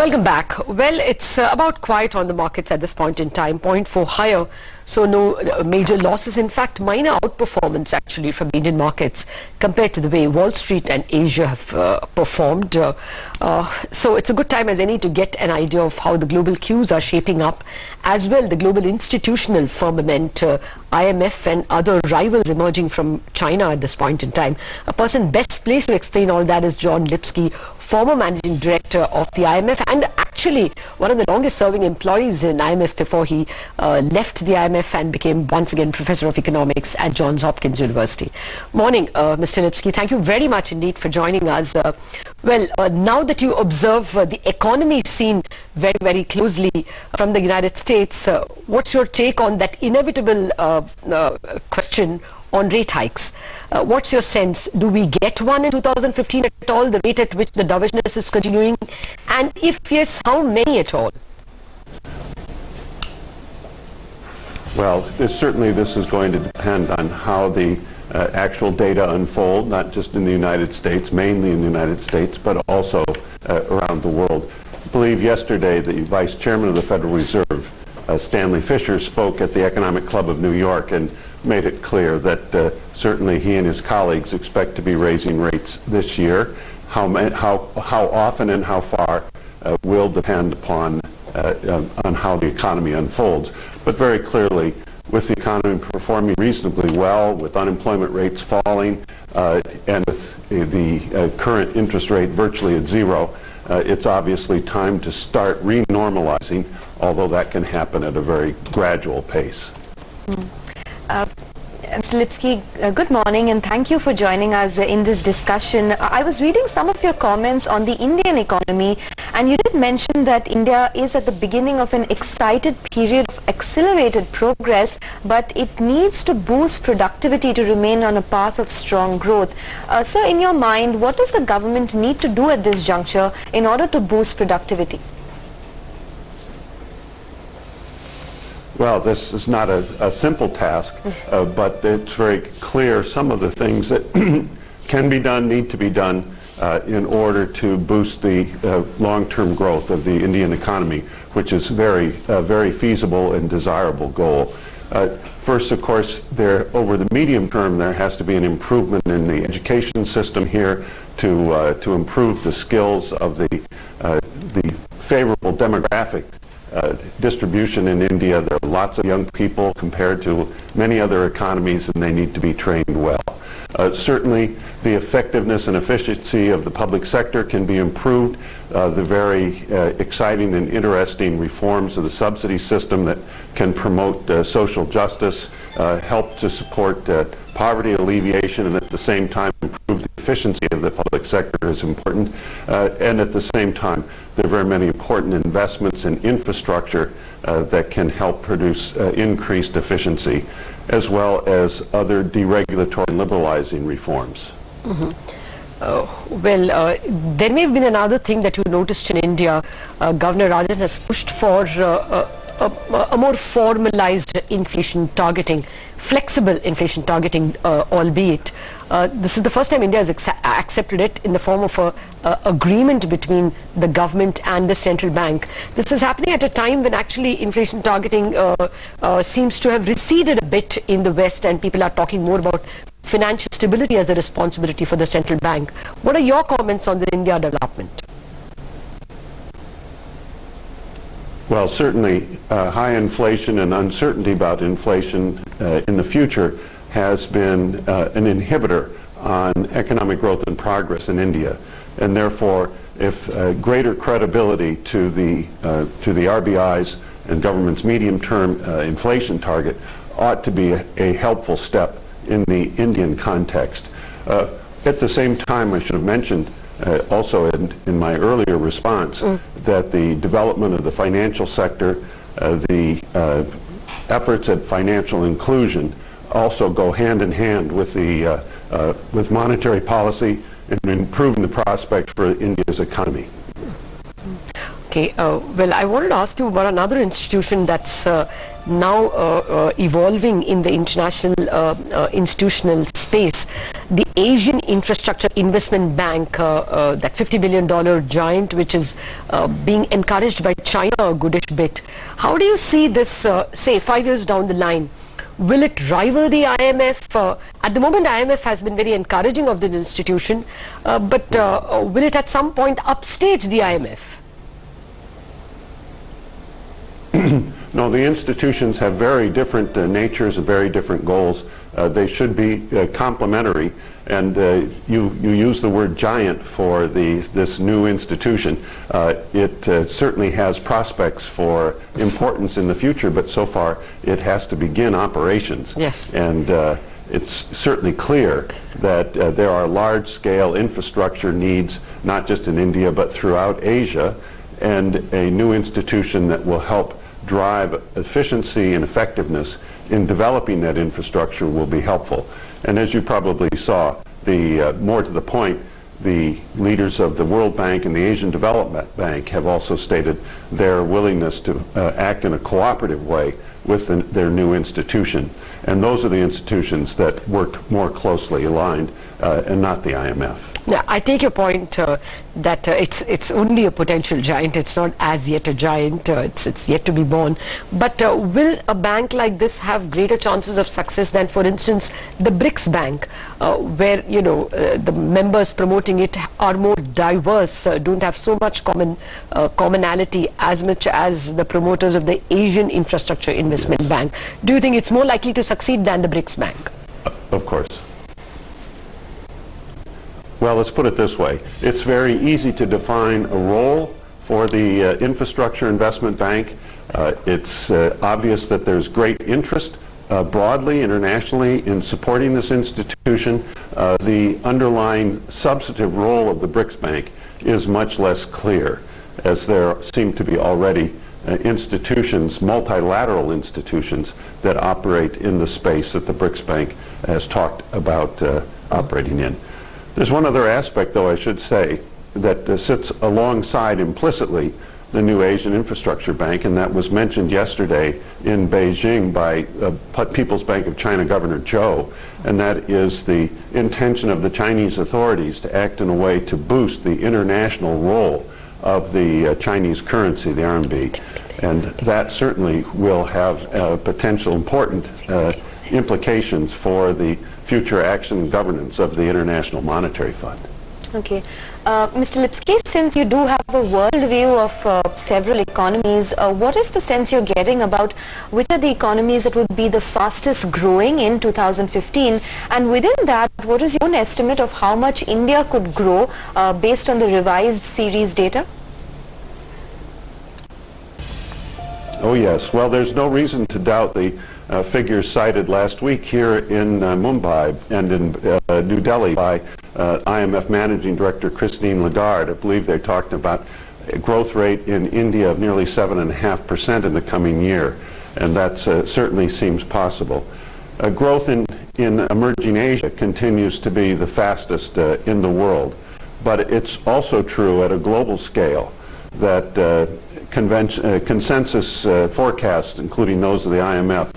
Welcome back. Well, it's about quiet on the markets at this point in time, 0.4 higher, so no major losses. In fact, minor outperformance actually from Indian markets compared to the way Wall Street and Asia have performed. So it's a good time as any to get an idea of how the global cues are shaping up, as well the global institutional firmament, IMF and other rivals emerging from China at this point in time. A person best placed to explain all that is John Lipsky, former managing director of the IMF and actually one of the longest serving employees in IMF before he left the IMF and became once again professor of economics at Johns Hopkins University. Morning, Mr. Lipsky. Thank you very much indeed for joining us. Now that you observe the economy scene very, very closely from the United States, what's your take on that inevitable question on rate hikes? What's your sense? Do we get one in 2015 at all, the rate at which the dovishness is continuing? And if yes, how many at all? Well, certainly this is going to depend on how the actual data unfold, not just in the United States, mainly in the United States, but also around the world. I believe yesterday the Vice Chairman of the Federal Reserve, Stanley Fischer, spoke at the Economic Club of New York and made it clear that certainly he and his colleagues expect to be raising rates this year. How often and how far will depend upon on how the economy unfolds. But very clearly, with the economy performing reasonably well, with unemployment rates falling, and with the current interest rate virtually at zero, it's obviously time to start renormalizing, although that can happen at a very gradual pace. Mr. Lipsky, good morning and thank you for joining us in this discussion. I was reading some of your comments on the Indian economy, and you did mention that India is at the beginning of an excited period of accelerated progress, but it needs to boost productivity to remain on a path of strong growth. Sir, in your mind, what does the government need to do at this juncture in order to boost productivity? Well, this is not a simple task, but it's very clear some of the things that can be done, need to be done in order to boost the long-term growth of the Indian economy, which is very feasible and desirable goal. First, of course, over the medium term, there has to be an improvement in the education system here to improve the skills of the favorable demographic distribution in India. There are lots of young people compared to many other economies, and they need to be trained well. Certainly, the effectiveness and efficiency of the public sector can be improved. The very exciting and interesting reforms of the subsidy system that can promote social justice, help to support poverty alleviation, and at the same time improve the efficiency of the public sector is important. And at the same time, there are very many important investments in infrastructure that can help produce increased efficiency, as well as other deregulatory and liberalizing reforms. There may have been another thing that you noticed in India. Governor Rajan has pushed for a more formalized inflation targeting, flexible inflation targeting, albeit. This is the first time India has accepted it in the form of an agreement between the government and the central bank. This is happening at a time when actually inflation targeting seems to have receded a bit in the West, and people are talking more about financial stability as the responsibility for the central bank. What are your comments on the India development? Well, certainly high inflation and uncertainty about inflation in the future has been an inhibitor on economic growth and progress in India. And therefore, if greater credibility to the RBI's and government's medium-term inflation target ought to be a helpful step in the Indian context. At the same time, I should have mentioned also in my earlier response that the development of the financial sector, the efforts at financial inclusion also go hand in hand with with monetary policy and improving the prospects for India's economy. Okay, I wanted to ask you about another institution that's now evolving in the international institutional space. The Asian Infrastructure Investment Bank, that $50 billion giant, which is being encouraged by China a goodish bit. How do you see this, say, 5 years down the line? Will it rival the IMF? At the moment, IMF has been very encouraging of this institution, but will it at some point upstage the IMF? No, the institutions have very different natures and very different goals. They should be complementary, and you use the word giant for this new institution. It certainly has prospects for importance in the future, but so far it has to begin operations. Yes. And it's certainly clear that there are large-scale infrastructure needs, not just in India, but throughout Asia, and a new institution that will help drive efficiency and effectiveness in developing that infrastructure will be helpful. And as you probably saw, more to the point, the leaders of the World Bank and the Asian Development Bank have also stated their willingness to act in a cooperative way with their new institution. And those are the institutions that work more closely aligned and not the IMF. Yeah, I take your point that it's only a potential giant. It's not as yet a giant. It's yet to be born. But will a bank like this have greater chances of success than, for instance, the BRICS Bank, where the members promoting it are more diverse, don't have so much commonality as much as the promoters of the Asian Infrastructure Investment Bank? Do you think it's more likely to succeed than the BRICS Bank? Of course. Well, let's put it this way. It's very easy to define a role for the Infrastructure Investment Bank. It's obvious that there's great interest broadly, internationally, in supporting this institution. The underlying substantive role of the BRICS Bank is much less clear, as there seem to be already institutions, multilateral institutions, that operate in the space that the BRICS Bank has talked about operating in. There's one other aspect, though, I should say, that sits alongside implicitly the new Asian Infrastructure Bank, and that was mentioned yesterday in Beijing by People's Bank of China Governor Zhou, and that is the intention of the Chinese authorities to act in a way to boost the international role of the Chinese currency, the RMB. And that certainly will have potential important implications for the future action and governance of the International Monetary Fund. Okay. Mr. Lipsky, since you do have a world view of several economies, what is the sense you're getting about which are the economies that would be the fastest growing in 2015? And within that, what is your own estimate of how much India could grow based on the revised series data? Oh yes, well there's no reason to doubt the figures cited last week here in Mumbai and in New Delhi by IMF Managing Director Christine Lagarde. I believe they're talking about a growth rate in India of nearly 7.5% in the coming year, and that certainly seems possible. Growth in emerging Asia continues to be the fastest in the world, but it's also true at a global scale that consensus forecasts, including those of the IMF,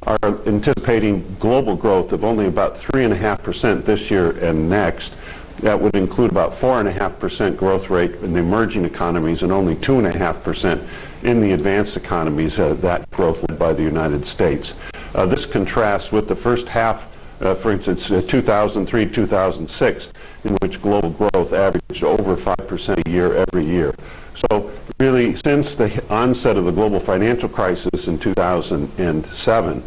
are anticipating global growth of only about 3.5% this year and next. That would include about 4.5% growth rate in the emerging economies and only 2.5% in the advanced economies, that growth led by the United States. This contrasts with the first half, for instance, 2003-2006, in which global growth averaged over 5% a year every year. So really, since the onset of the global financial crisis in 2007,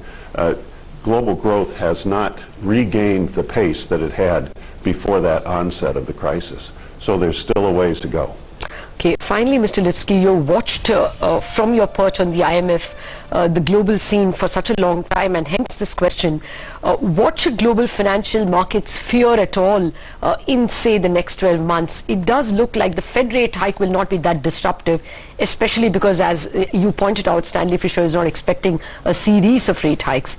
global growth has not regained the pace that it had before that onset of the crisis. So there's still a ways to go. Okay, finally, Mr. Lipsky, you watched from your perch on the IMF the global scene for such a long time, and hence this question, what should global financial markets fear at all in, say, the next 12 months? It does look like the Fed rate hike will not be that disruptive, especially because, as you pointed out, Stanley Fischer is not expecting a series of rate hikes.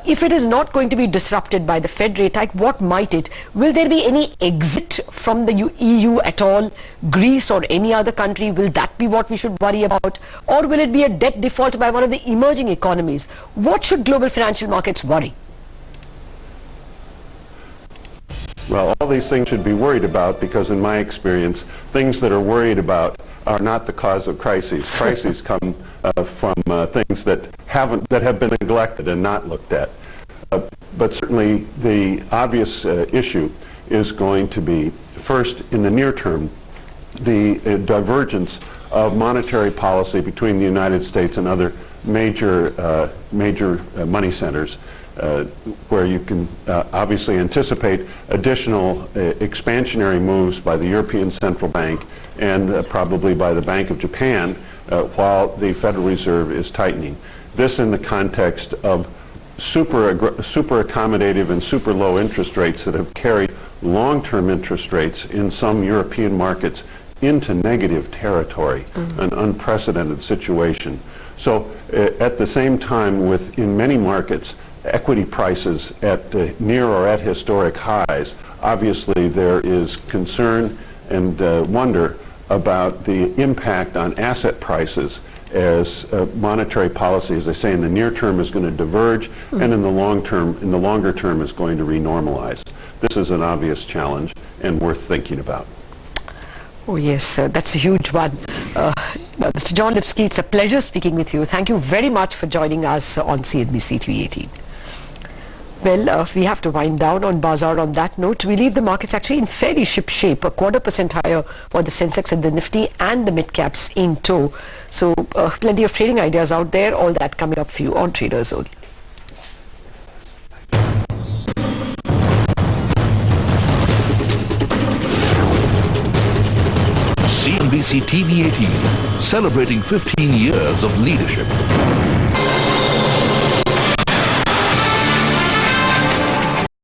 If it is not going to be disrupted by the Fed rate hike, what might it? Will there be any exit from the EU at all, Greece or any other country? country? Will that be what we should worry about? Or will it be a debt default by one of the emerging economies? What should global financial markets worry? Well, all these things should be worried about because in my experience, things that are worried about are not the cause of crises. Crises come from things that have been neglected and not looked at. But certainly the obvious issue is going to be, first, in the near term, the divergence of monetary policy between the United States and other major money centers, where you can obviously anticipate additional expansionary moves by the European Central Bank and probably by the Bank of Japan while the Federal Reserve is tightening. This in the context of super accommodative and super low interest rates that have carried long-term interest rates in some European markets into negative territory, an unprecedented situation. So at the same time, in many markets, equity prices at near or at historic highs, obviously there is concern and wonder about the impact on asset prices as monetary policy, as I say, in the near term is going to diverge, and in the longer term is going to renormalize. This is an obvious challenge and worth thinking about. Oh yes, that's a huge one. Mr. John Lipsky, it's a pleasure speaking with you. Thank you very much for joining us on CNBC TV 18. Well, we have to wind down on Bazaar on that note. We leave the markets actually in fairly ship shape, 0.25% higher for the Sensex and the Nifty and the mid-caps in tow. So plenty of trading ideas out there, all that coming up for you on Traders Only. CNBC TV 18, celebrating 15 years of leadership.